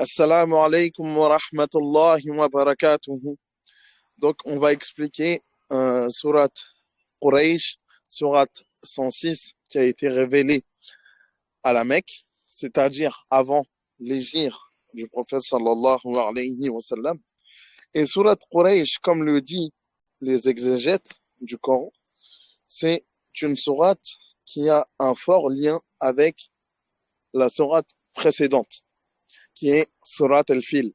Assalamu alaikum wa rahmatullahi wa barakatuhu. Donc, on va expliquer surat Quraysh, surat 106, qui a été révélée à la Mecque, c'est-à-dire avant l'hégire du prophète sallallahu alayhi wa sallam. Et surat Quraysh, comme le dit les exégètes du Coran, c'est une sourate qui a un fort lien avec la sourate précédente, qui est surat al-Fil.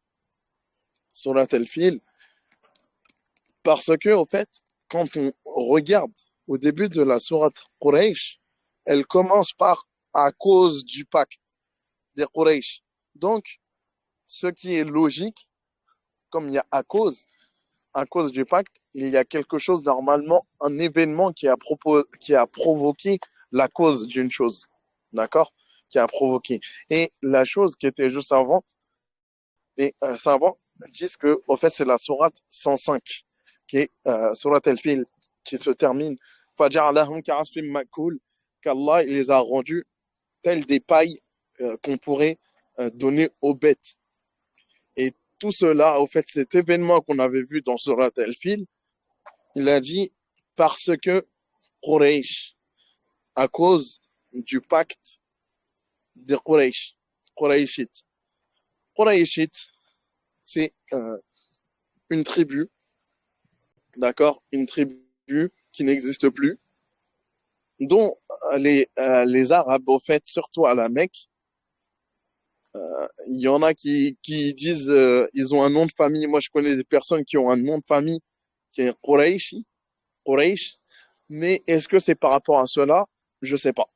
Surat al-Fil, parce que, au fait, quand on regarde au début de la sourate Quraysh, elle commence par à cause du pacte des Quraysh. Donc, ce qui est logique, comme il y a à cause du pacte, il y a quelque chose, normalement, un événement qui a provoqué la cause d'une chose. D'accord? Qui a provoqué. Et la chose qui était juste avant, les savants disent que, au fait, c'est la sourate 105, qui est sourate al-Fil, qui se termine فَجَعَلَهُمْ كَعَصْفٍ مَأْكُولٍ, qu'Allah il les a rendus tels des pailles qu'on pourrait donner aux bêtes. Et tout cela, au fait, cet événement qu'on avait vu dans sourate al-Fil, il a dit parce que Quraysh, à cause du pacte des Quraysh, Qurayshites. Qurayshites, c'est une tribu, d'accord, une tribu qui n'existe plus, dont les Arabes, au fait, surtout à la Mecque, il y en a qui disent ils ont un nom de famille. Moi, je connais des personnes qui ont un nom de famille qui est Qurayshi, Quraysh, mais est-ce que c'est par rapport à cela? Je sais pas.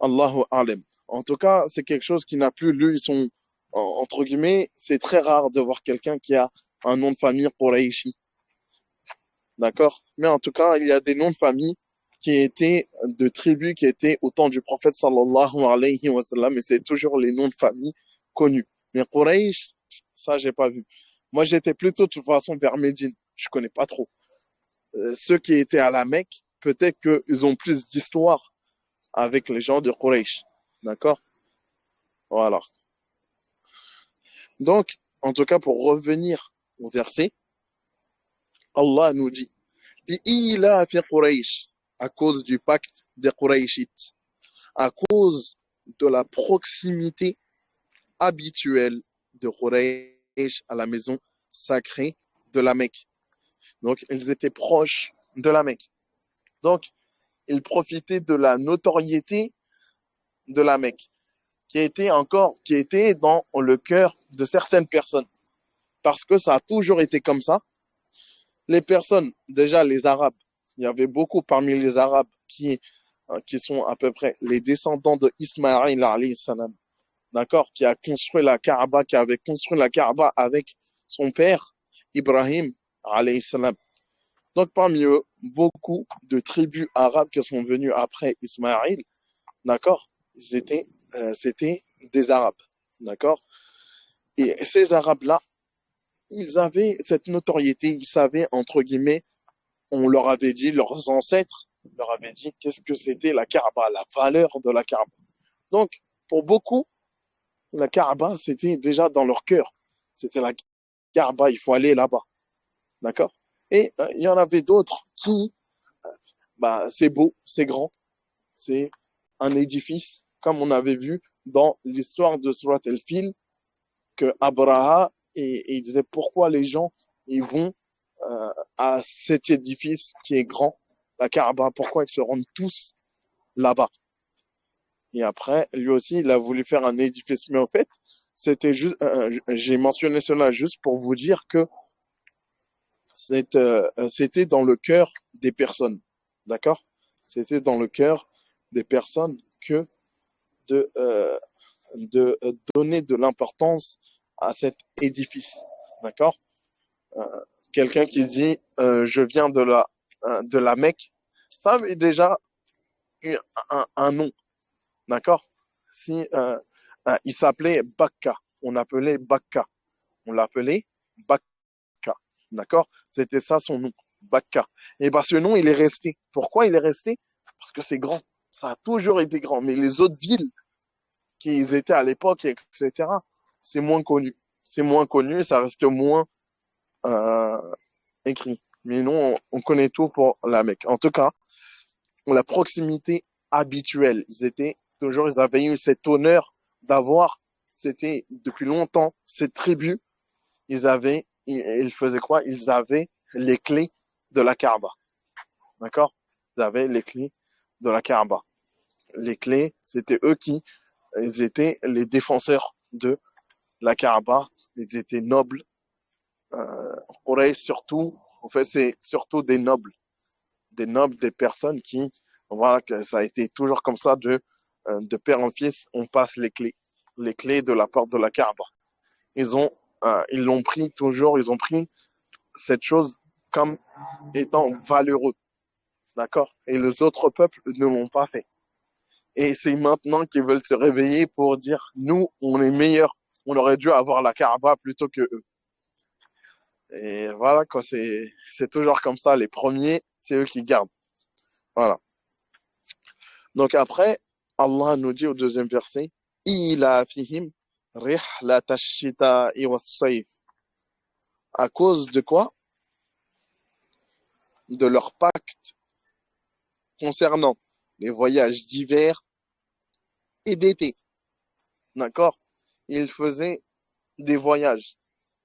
Allahu A'lam. En tout cas, c'est quelque chose qui n'a plus lu. Ils sont, entre guillemets, c'est très rare de voir quelqu'un qui a un nom de famille Qurayshi. D'accord? Mais en tout cas, il y a des noms de famille qui étaient de tribus qui étaient au temps du prophète sallallahu alayhi wa sallam, et c'est toujours les noms de famille connus. Mais Quraysh, ça, j'ai pas vu. Moi, j'étais plutôt de toute façon vers Médine. Je connais pas trop. Ceux qui étaient à la Mecque, peut-être qu'ils ont plus d'histoire avec les gens de Quraysh. D'accord? Voilà. Donc, en tout cas, pour revenir au verset, Allah nous dit لإيلاف قريش, à cause du pacte des Qurayshites, à cause de la proximité habituelle de Quraysh à la maison sacrée de la Mecque. Donc, ils étaient proches de la Mecque. Donc, ils profitaient de la notoriété de la Mecque, qui était dans le cœur de certaines personnes. Parce que ça a toujours été comme ça. Les personnes, déjà les Arabes, il y avait beaucoup parmi les Arabes qui sont à peu près les descendants de Ismaïl alayhi salam, d'accord, qui a construit la Kaaba, qui avait construit la Kaaba avec son père Ibrahim alayhi salam. Donc parmi eux, beaucoup de tribus arabes qui sont venues après Ismaïl, d'accord, c'était des Arabes, d'accord. Et ces Arabes-là, ils avaient cette notoriété, ils savaient, entre guillemets, on leur avait dit, leurs ancêtres leur avaient dit qu'est-ce que c'était la Kaaba, la valeur de la Kaaba. Donc, pour beaucoup, la Kaaba, c'était déjà dans leur cœur. C'était la Kaaba, il faut aller là-bas. D'accord? Et il y en avait d'autres qui, bah, c'est beau, c'est grand, c'est un édifice, comme on avait vu dans l'histoire de Surat al-Fil, que Abraha, et il disait pourquoi les gens ils vont à cet édifice qui est grand, la Kaaba, pourquoi ils se rendent tous là-bas. Et après, lui aussi, il a voulu faire un édifice. Mais en fait, c'était juste, j'ai mentionné cela juste pour vous dire que c'était dans le cœur des personnes. D'accord? C'était dans le cœur des personnes que de, euh, de donner de l'importance à cet édifice. D'accord? Euh, Quelqu'un qui dit je viens de la Mecque, ça avait déjà un nom. D'accord? Si il s'appelait Bakka, on appelait Bakka, on l'appelait Bakka, d'accord? C'était ça son nom, Bakka. Et bien ce nom, il est resté. Pourquoi il est resté? Parce que c'est grand. Ça a toujours été grand. Mais les autres villes qui étaient à l'époque, etc., c'est moins connu. C'est moins connu, ça reste moins euh, écrit. Mais nous, on connaît tout pour la Mecque. En tout cas, la proximité habituelle. Ils avaient eu cet honneur d'avoir, c'était depuis longtemps, cette tribu. Ils faisaient quoi? Ils avaient les clés de la Kaaba. D'accord? Ils avaient les clés de la Kaaba. Les clés, c'était eux ils étaient les défenseurs de la Kaaba. Ils étaient nobles. Quraysh surtout, en fait, c'est surtout des nobles, des personnes qui, voilà, que ça a été toujours comme ça de père en fils, on passe les clés de la porte de la Kaaba. Ils l'ont pris toujours, ils ont pris cette chose comme étant valeureux, d'accord? Et les autres peuples ne l'ont pas fait. Et c'est maintenant qu'ils veulent se réveiller pour dire, nous, on est meilleurs, on aurait dû avoir la Kaaba plutôt que eux. Et voilà, quoi, c'est toujours comme ça, les premiers, c'est eux qui gardent. Voilà. Donc après, Allah nous dit au deuxième verset, Ila fihim rihlat ash-shita'i was-sayf. À cause de quoi? De leur pacte concernant les voyages d'hiver et d'été. D'accord? Ils faisaient des voyages.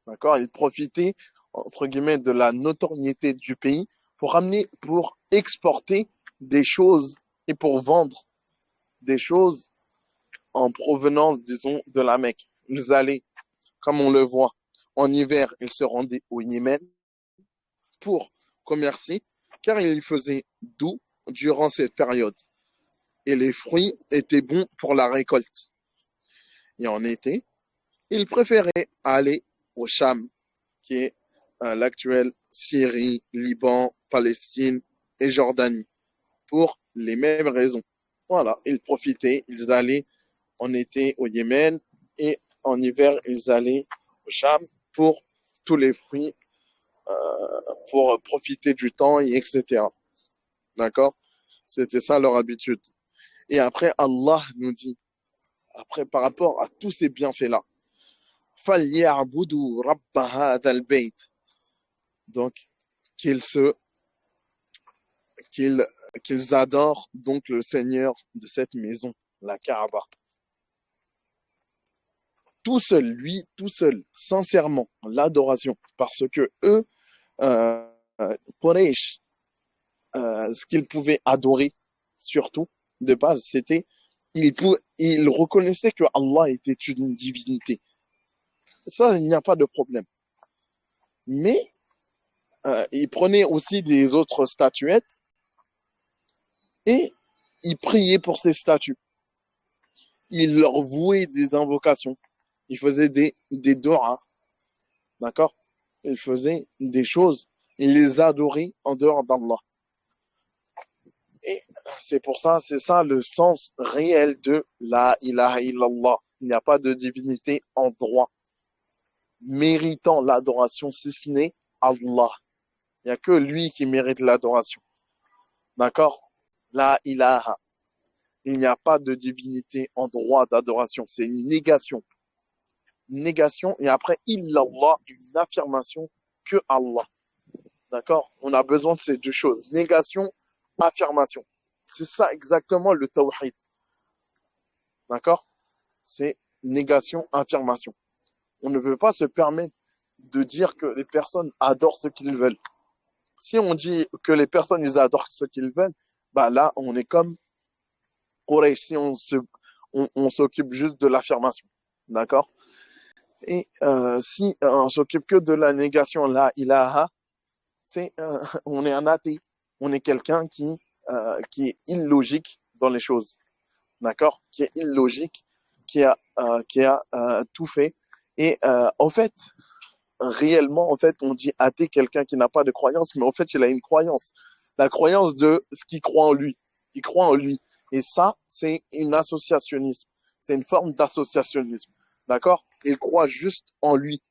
D'accord? Ils profitaient, entre guillemets, de la notoriété du pays pour exporter des choses et pour vendre des choses en provenance, disons, de la Mecque. Ils allaient, comme on le voit, en hiver, ils se rendaient au Yémen pour commercer, car il faisait doux durant cette période. Et les fruits étaient bons pour la récolte. Et en été, ils préféraient aller au Cham, qui est l'actuelle Syrie, Liban, Palestine et Jordanie, pour les mêmes raisons. Voilà, ils profitaient, ils allaient en été au Yémen et en hiver, ils allaient au Cham pour tous les fruits, pour profiter du temps, et etc. D'accord? C'était ça leur habitude. Et après, Allah nous dit, après, par rapport à tous ces bienfaits-là, فَلْيَعْبُدُوا رَبَّ هَذَا الْبَيْتِ. Donc, qu'ils se, qu'ils, qu'ils adorent donc le Seigneur de cette maison, la Kaaba. Tout seul, lui, tout seul, sincèrement, l'adoration. Parce que eux, euh, Quraysh, ce qu'ils pouvaient adorer, surtout, de base, c'était, ils reconnaissaient que Allah était une divinité. Ça, il n'y a pas de problème. Mais ils prenaient aussi des autres statuettes et ils priaient pour ces statues. Ils leur vouaient des invocations. Ils faisaient des doigts, d'accord? Ils faisaient des choses. Ils les adoraient en dehors d'Allah. Et c'est ça le sens réel de la ilaha illallah. Il n'y a pas de divinité en droit méritant l'adoration si ce n'est Allah. Il n'y a que lui qui mérite l'adoration. D'accord? La ilaha. Il n'y a pas de divinité en droit d'adoration. C'est une négation. Négation et après illallah, une affirmation que Allah. D'accord? On a besoin de ces deux choses. Négation, affirmation. C'est ça exactement le tawhid. D'accord? C'est négation, affirmation. On ne veut pas se permettre de dire que les personnes adorent ce qu'ils veulent. Si on dit que les personnes ils adorent ce qu'ils veulent, bah là on est comme Quraysh si on s'occupe juste de l'affirmation. D'accord? Et si on s'occupe que de la négation, la ilaha, on est un athée. On est quelqu'un qui est illogique dans les choses. D'accord? Qui est illogique, qui a tout fait. Et en fait, réellement, en fait, on dit athée quelqu'un qui n'a pas de croyance, mais en fait, il a une croyance. La croyance de ce qu'il croit en lui. Il croit en lui. Et ça, c'est une associationnisme. C'est une forme d'associationnisme. D'accord? Il croit juste en lui.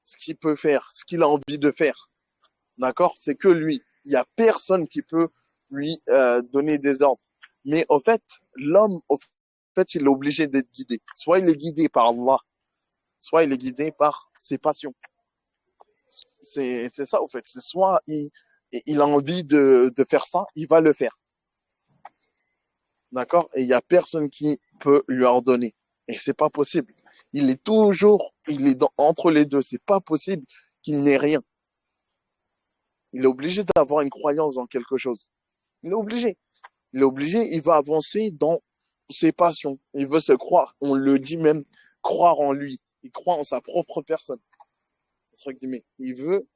Ce qu'il peut faire, ce qu'il a envie de faire. D'accord? C'est que lui. Il n'y a personne qui peut lui donner des ordres. Mais au fait, l'homme, au fait, il est obligé d'être guidé. Soit il est guidé par Allah, soit il est guidé par ses passions. C'est ça, au fait. C'est soit il a envie de faire ça, il va le faire. D'accord? Et il n'y a personne qui peut lui ordonner. Et c'est pas possible. Il est entre les deux. C'est pas possible qu'il n'ait rien. Il est obligé d'avoir une croyance dans quelque chose. Il est obligé. Il est obligé, il va avancer dans ses passions. Il veut se croire. On le dit même, croire en lui. Il croit en sa propre personne. Entre guillemets. Il veut,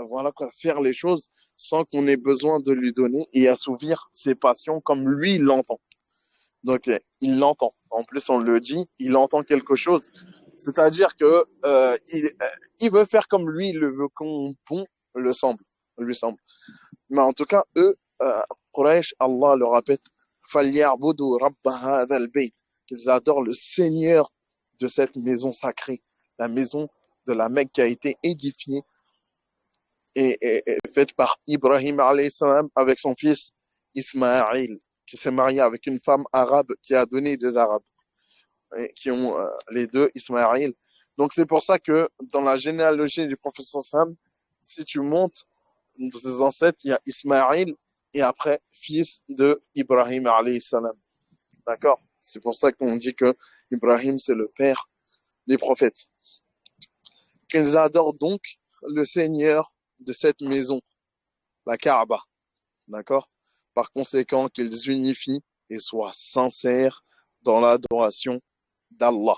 voilà quoi, faire les choses sans qu'on ait besoin de lui donner et assouvir ses passions comme lui il l'entend. Donc, il l'entend. En plus, on le dit, il entend quelque chose. C'est-à-dire que il veut faire comme lui, il le veut, comme bon le semble, lui semble. Mais en tout cas, eux, Quraysh, Allah le répète, فَلْيَعْبُدُوا رَبَّ هَذَا الْبَيْتِ, qu'ils adorent le Seigneur de cette maison sacrée, la maison de la Mecque qui a été édifiée et faite par Ibrahim alayhi salam avec son fils Ismaïl, qui s'est marié avec une femme arabe qui a donné des Arabes, et qui ont les deux Ismaïl. Donc c'est pour ça que dans la généalogie du prophète Sam, si tu montes dans ses ancêtres, il y a Ismaïl et après fils de Ibrahim alayhi salam. D'accord? C'est pour ça qu'on dit que Ibrahim c'est le père des prophètes. Qu'ils adorent donc le Seigneur de cette maison, la Kaaba. D'accord? Par conséquent, qu'ils unifient et soient sincères dans l'adoration d'Allah.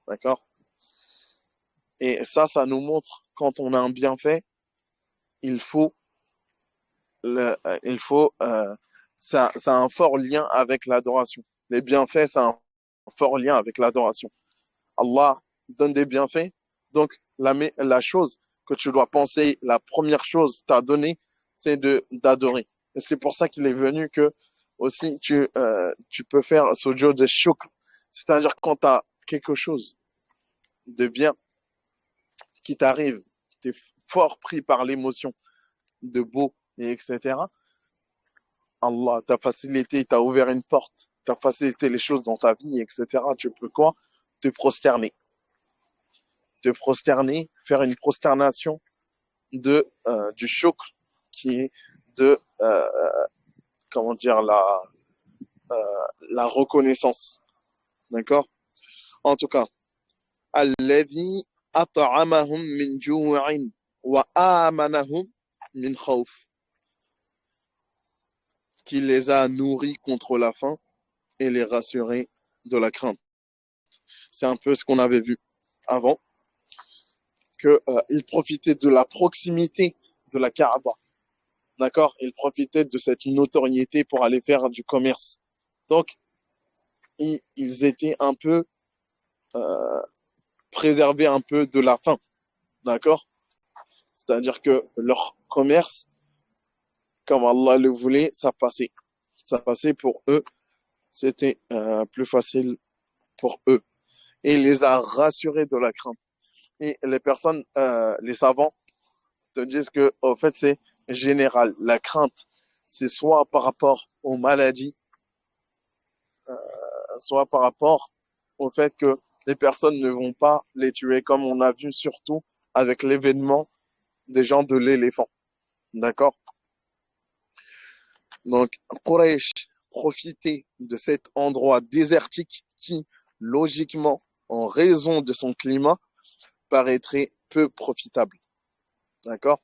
D'accord? Et ça nous montre quand on a un bienfait, il faut, il faut, ça a un fort lien avec l'adoration. Les bienfaits, ça a un fort lien avec l'adoration. Allah donne des bienfaits, donc la chose que tu dois penser, la première chose t'a donné, c'est d'adorer. Et c'est pour ça qu'il est venu que aussi tu peux faire ce jour de shukr, c'est-à-dire quand tu as quelque chose de bien qui t'arrive, tu es fort pris par l'émotion de beau, et etc. Allah t'a facilité, t'a ouvert une porte, t'a facilité les choses dans ta vie, etc. Tu peux quoi? Te prosterner. Te prosterner, faire une prosternation du shukr qui est de, comment dire, la reconnaissance. D'accord? En tout cas, الذي أطعمهم من جوع وآمنهم min khawf, qui les a nourris contre la faim et les rassurer de la crainte. C'est un peu ce qu'on avait vu avant, qu'ils profitaient de la proximité de la Kaaba. D'accord? Ils profitaient de cette notoriété pour aller faire du commerce. Donc, ils étaient un peu euh, préservés un peu de la faim. D'accord? C'est-à-dire que leur commerce, comme Allah le voulait, ça passait. Ça passait pour eux. C'était plus facile pour eux. Et il les a rassurés de la crainte. Et les personnes, les savants, te disent que, en fait, c'est général. La crainte, c'est soit par rapport aux maladies, soit par rapport au fait que les personnes ne vont pas les tuer, comme on a vu surtout avec l'événement des gens de l'éléphant. D'accord? Donc, Quraysh profitait de cet endroit désertique qui, logiquement, en raison de son climat, paraîtrait peu profitable. D'accord?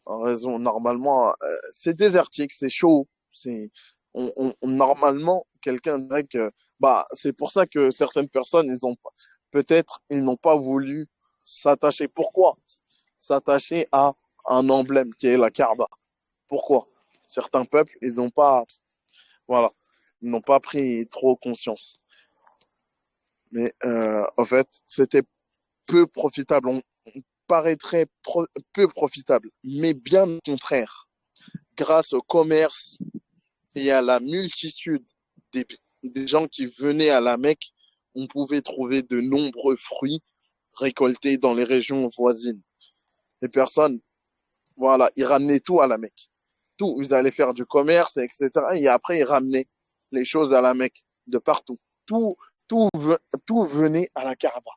En raison, normalement, c'est désertique, c'est chaud. Normalement, quelqu'un dirait que, bah, c'est pour ça que certaines personnes, peut-être, ils n'ont pas voulu s'attacher. Pourquoi? S'attacher à un emblème qui est la Kaaba. Pourquoi? Certains peuples, ils n'ont pas, voilà, ils n'ont pas pris trop conscience. Mais en fait, c'était peu profitable. On paraîtrait peu profitable, mais bien au contraire. Grâce au commerce et à la multitude des, des gens qui venaient à la Mecque, on pouvait trouver de nombreux fruits récoltés dans les régions voisines. Les personnes, voilà, ils ramenaient tout à la Mecque. Tout, ils allaient faire du commerce, etc. Et après, ils ramenaient les choses à la Mecque, de partout. Tout, tout, tout venait à la Kaaba.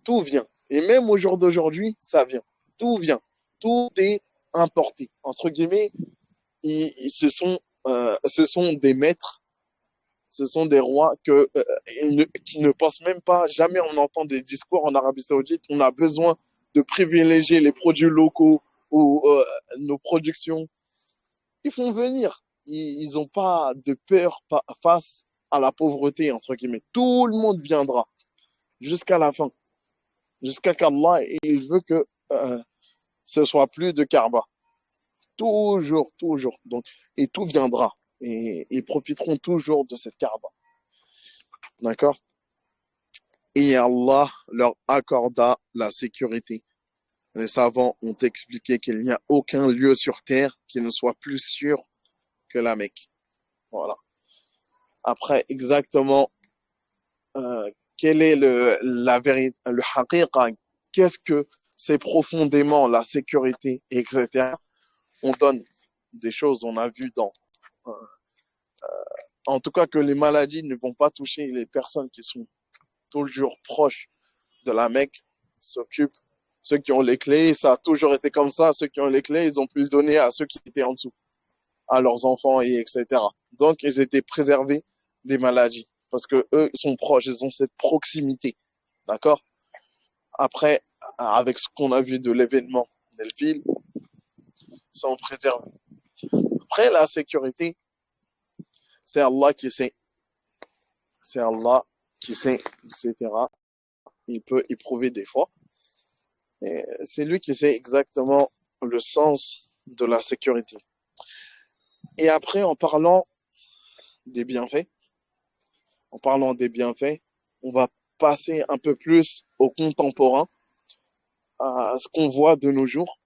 Tout vient. Et même au jour d'aujourd'hui, ça vient. Tout vient. Tout est importé. Entre guillemets, ce sont des maîtres, ce sont des rois qui ne pensent même pas, jamais on entend des discours en Arabie Saoudite, on a besoin de privilégier les produits locaux ou nos productions. Ils font venir. Ils n'ont pas de peur face à la pauvreté, entre guillemets. Tout le monde viendra jusqu'à la fin, jusqu'à qu'Allah il veut que ce soit plus de Kaaba. Toujours, toujours. Donc, et tout viendra. Et ils profiteront toujours de cette Kaaba. D'accord? Et Allah leur accorda la sécurité. Les savants ont expliqué qu'il n'y a aucun lieu sur terre qui ne soit plus sûr que la Mecque. Voilà. Après, exactement, quelle est la vérité, le haqiqa, qu'est-ce que c'est profondément la sécurité, etc. On donne des choses, on a vu euh, en tout cas que les maladies ne vont pas toucher les personnes qui sont toujours proches de la Mecque, s'occupent. Ceux qui ont les clés, ça a toujours été comme ça. Ceux qui ont les clés, ils ont plus donné à ceux qui étaient en dessous, à leurs enfants, et etc. Donc, ils étaient préservés des maladies parce que eux, ils sont proches, ils ont cette proximité. D'accord? Après, avec ce qu'on a vu de l'événement Delphine, ils sont préservés. Après, la sécurité, c'est Allah qui sait. C'est Allah qui sait, etc. Il peut éprouver des fois. Et c'est lui qui sait exactement le sens de la sécurité. Et après, des bienfaits, en parlant des bienfaits, on va passer un peu plus au contemporain, à ce qu'on voit de nos jours.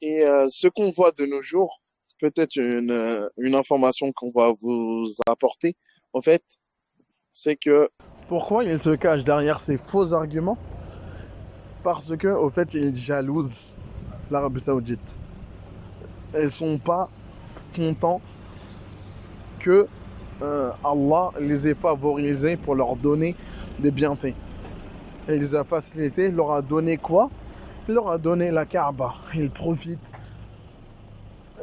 Et ce qu'on voit de nos jours, peut-être une information qu'on va vous apporter, en fait, c'est que pourquoi il se cache derrière ces faux arguments? Parce que, au fait, il jalouse l'Arabie Saoudite. Ils sont pas contents que Allah les ait favorisés pour leur donner des bienfaits. Et il les a facilités, il leur a donné quoi? Il leur a donné la Kaaba. Ils profitent.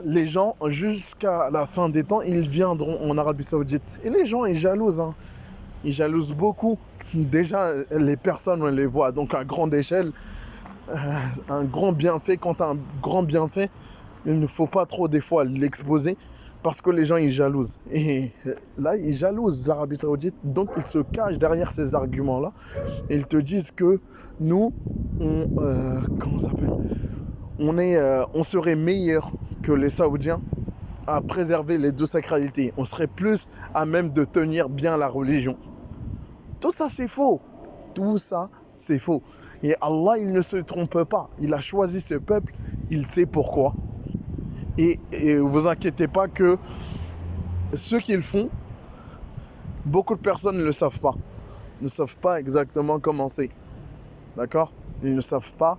Les gens, jusqu'à la fin des temps, ils viendront en Arabie Saoudite. Et les gens, ils jalousent. Hein. Ils jalousent beaucoup. Déjà, les personnes, on les voit donc à grande échelle. Un grand bienfait, quand un grand bienfait, il ne faut pas trop des fois l'exposer parce que les gens ils jalousent. Et là, ils jalousent l'Arabie Saoudite, donc ils se cachent derrière ces arguments-là. Et ils te disent que nous, comment ça s'appelle? On serait meilleur que les Saoudiens à préserver les deux sacralités. On serait plus à même de tenir bien la religion. Tout ça, c'est faux. Tout ça, c'est faux. Et Allah, il ne se trompe pas. Il a choisi ce peuple, il sait pourquoi. Et vous inquiétez pas que ce qu'ils font, beaucoup de personnes ne le savent pas. Ne savent pas exactement comment c'est. D'accord? Ils ne savent pas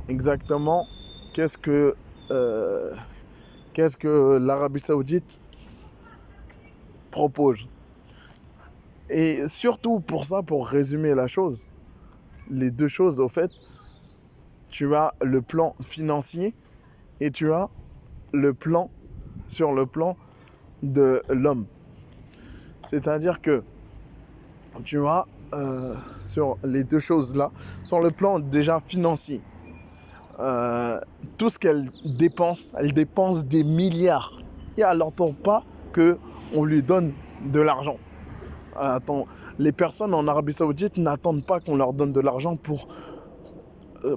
exactement qu'est-ce que l'Arabie Saoudite propose. Et surtout pour ça, pour résumer la chose, les deux choses, au fait, tu as le plan financier et tu as le plan de l'homme. C'est-à-dire que tu as sur les deux choses-là, sur le plan déjà financier, tout ce qu'elle dépense des milliards. Et elle n'entend pas qu'on lui donne de l'argent. Attends, les personnes en Arabie Saoudite n'attendent pas qu'on leur donne de l'argent pour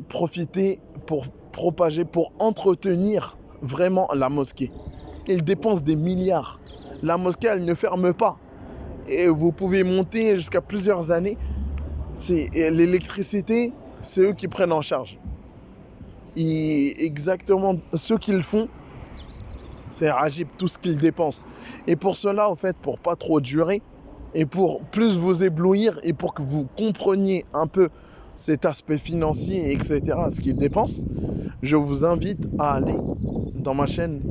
profiter, pour propager, pour entretenir vraiment la mosquée. Ils dépensent des milliards. La mosquée, elle ne ferme pas. Et vous pouvez monter jusqu'à plusieurs années. L'électricité, c'est eux qui prennent en charge. Et exactement ce qu'ils font, c'est agib, tout ce qu'ils dépensent. Et pour cela, en fait, pour pas trop durer, et pour plus vous éblouir, et pour que vous compreniez un peu cet aspect financier, etc., ce qu'ils dépensent, je vous invite à aller dans ma chaîne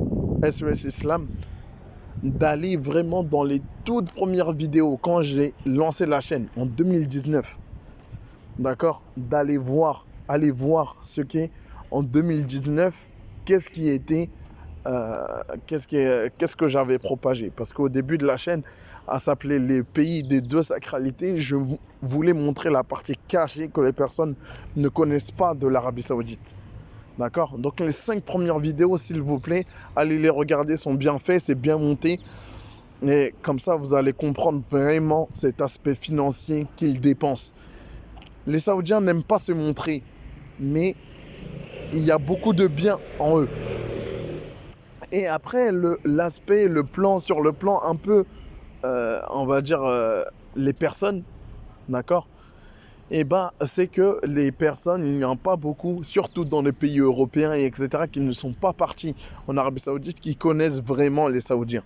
SES Islam, d'aller vraiment dans les toutes premières vidéos, quand j'ai lancé la chaîne, en 2019. d'accord, aller voir ce qu'est en 2019, qu'est-ce qui était, qu'est-ce que j'avais propagé. Parce qu'au début de la chaîne, à s'appeler les pays des deux sacralités, je voulais montrer la partie cachée que les personnes ne connaissent pas de l'Arabie Saoudite. D'accord? Donc les 5 premières vidéos, s'il vous plaît, allez les regarder, sont bien faites, c'est bien monté. Et comme ça, vous allez comprendre vraiment cet aspect financier qu'ils dépensent. Les Saoudiens n'aiment pas se montrer, mais il y a beaucoup de bien en eux. Et après, l'aspect, le plan, sur le plan un peu, on va dire, les personnes, d'accord? Et ben, c'est que les personnes, il n'y en a pas beaucoup, surtout dans les pays européens, et etc., qui ne sont pas partis en Arabie Saoudite, qui connaissent vraiment les Saoudiens.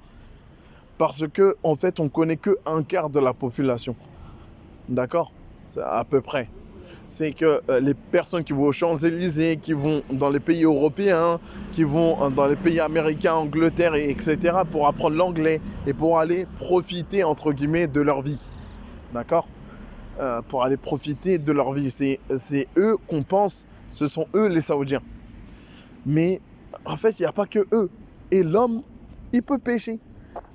Parce que, en fait, on connaît que un quart de la population. D'accord? C'est à peu près. C'est que les personnes qui vont aux Champs-Élysées, qui vont dans les pays européens, qui vont dans les pays américains, Angleterre, etc., pour apprendre l'anglais et pour aller profiter, entre guillemets, de leur vie. D'accord? Pour aller profiter de leur vie. C'est eux qu'on pense, ce sont eux les Saoudiens. Mais en fait, il n'y a pas que eux. Et l'homme, il peut pécher.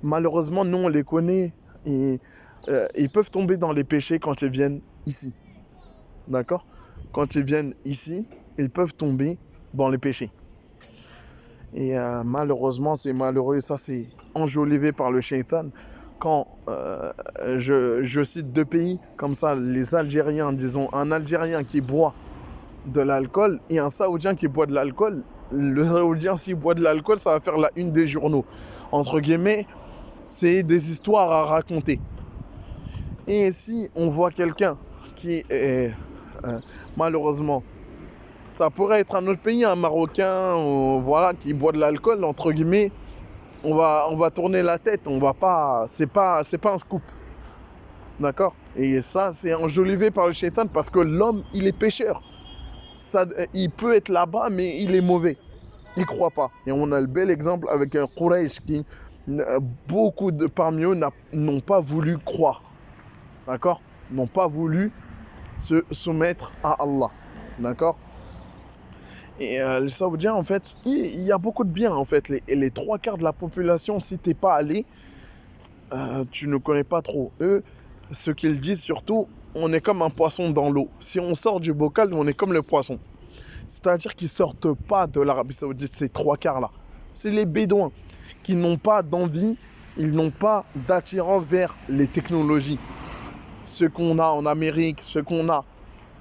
Malheureusement, nous, on les connaît. Et ils peuvent tomber dans les péchés quand ils viennent ici. D'accord? Quand ils viennent ici, ils peuvent tomber dans les péchés. Et malheureusement, c'est malheureux. Ça, c'est enjolivé par le shaitan. Quand je cite 2 pays, comme ça, les Algériens, disons, un Algérien qui boit de l'alcool et un Saoudien qui boit de l'alcool, le Saoudien, s'il boit de l'alcool, ça va faire la une des journaux. Entre guillemets, c'est des histoires à raconter. Et si on voit quelqu'un qui est, malheureusement, ça pourrait être un autre pays, un Marocain, ou, voilà, qui boit de l'alcool, entre guillemets, on va tourner la tête, on va pas, c'est pas un scoop. D'accord? Et ça, c'est enjolivé par le shaitan parce que l'homme, il est pécheur. Ça, il peut être là-bas, mais il est mauvais. Il croit pas. Et on a le bel exemple avec un Quraysh qui, beaucoup de parmi eux n'ont pas voulu croire. D'accord? N'ont pas voulu se soumettre à Allah. D'accord? Et les Saoudiens, en fait, il y a beaucoup de bien, en fait. Les 3 quarts de la population, si t'es pas allé, tu ne connais pas trop. Eux, ce qu'ils disent surtout, on est comme un poisson dans l'eau. Si on sort du bocal, on est comme le poisson. C'est-à-dire qu'ils sortent pas de l'Arabie Saoudite, ces 3 quarts-là. C'est les Bédouins qui n'ont pas d'envie, ils n'ont pas d'attirance vers les technologies. Ce qu'on a en Amérique, ce qu'on a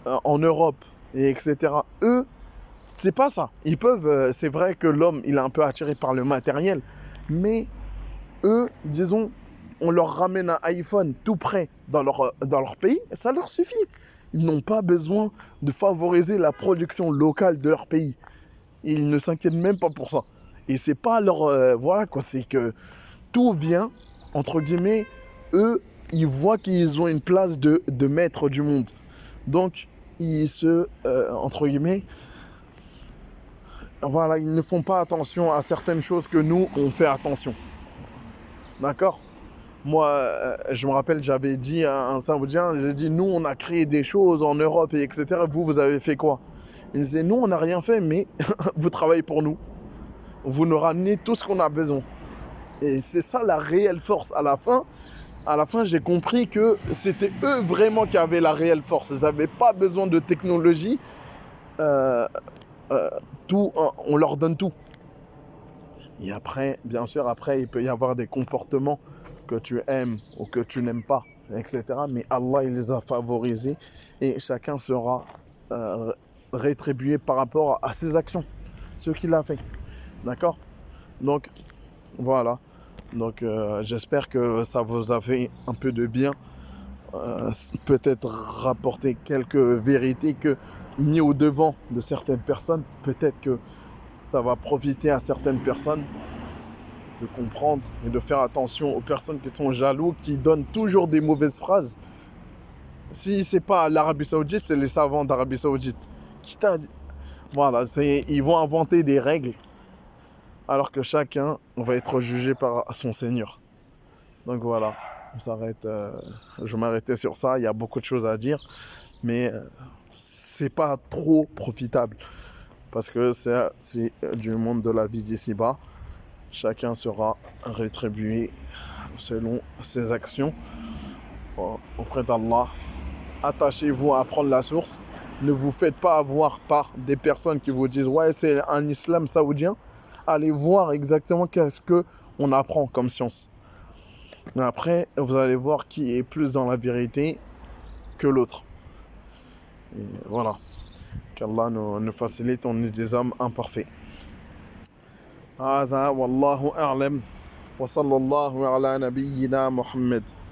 en Europe, et etc. Eux, c'est pas ça. Ils peuvent, c'est vrai que l'homme, il est un peu attiré par le matériel, mais eux, disons, on leur ramène un iPhone tout près dans leur pays, ça leur suffit. Ils n'ont pas besoin de favoriser la production locale de leur pays. Ils ne s'inquiètent même pas pour ça. Et c'est pas leur... voilà quoi, c'est que tout vient, entre guillemets, eux, ils voient qu'ils ont une place de maître du monde. Donc, ils se... entre guillemets, voilà, ils ne font pas attention à certaines choses que nous, on fait attention. D'accord? Moi, je me rappelle, j'avais dit à un Saoudien, j'ai dit, nous, on a créé des choses en Europe, et etc. Vous avez fait quoi? Il disait, nous, on n'a rien fait, mais vous travaillez pour nous. Vous nous ramenez tout ce qu'on a besoin. Et c'est ça la réelle force. À la fin, j'ai compris que c'était eux vraiment qui avaient la réelle force. Ils n'avaient pas besoin de technologie. Euh, tout, on leur donne tout. Et après, bien sûr, après, il peut y avoir des comportements que tu aimes ou que tu n'aimes pas, etc. Mais Allah, il les a favorisés et chacun sera rétribué par rapport à ses actions, ce qu'il a fait. D'accord? Donc, voilà. Donc, j'espère que ça vous a fait un peu de bien. Peut-être rapporter quelques vérités que mis au devant de certaines personnes. Peut-être que ça va profiter à certaines personnes de comprendre et de faire attention aux personnes qui sont jaloux, qui donnent toujours des mauvaises phrases. Si c'est pas l'Arabie Saoudite, c'est les savants d'Arabie Saoudite. Qui t'a dit? Voilà, ils vont inventer des règles alors que chacun va être jugé par son Seigneur. Donc voilà, on s'arrête. Je vais m'arrêter sur ça. Il y a beaucoup de choses à dire. mais c'est pas trop profitable parce que c'est du monde de la vie d'ici-bas. Chacun sera rétribué selon ses actions auprès d'Allah. Attachez-vous à apprendre la source. Ne vous faites pas avoir par des personnes qui vous disent ouais, c'est un islam saoudien. Allez voir exactement qu'est-ce que on apprend comme science. Mais après, vous allez voir qui est plus dans la vérité que l'autre. Et voilà. Qu'Allah nous facilite, on est des hommes imparfaits. هذا والله أعلم وصلى الله على نبينا محمد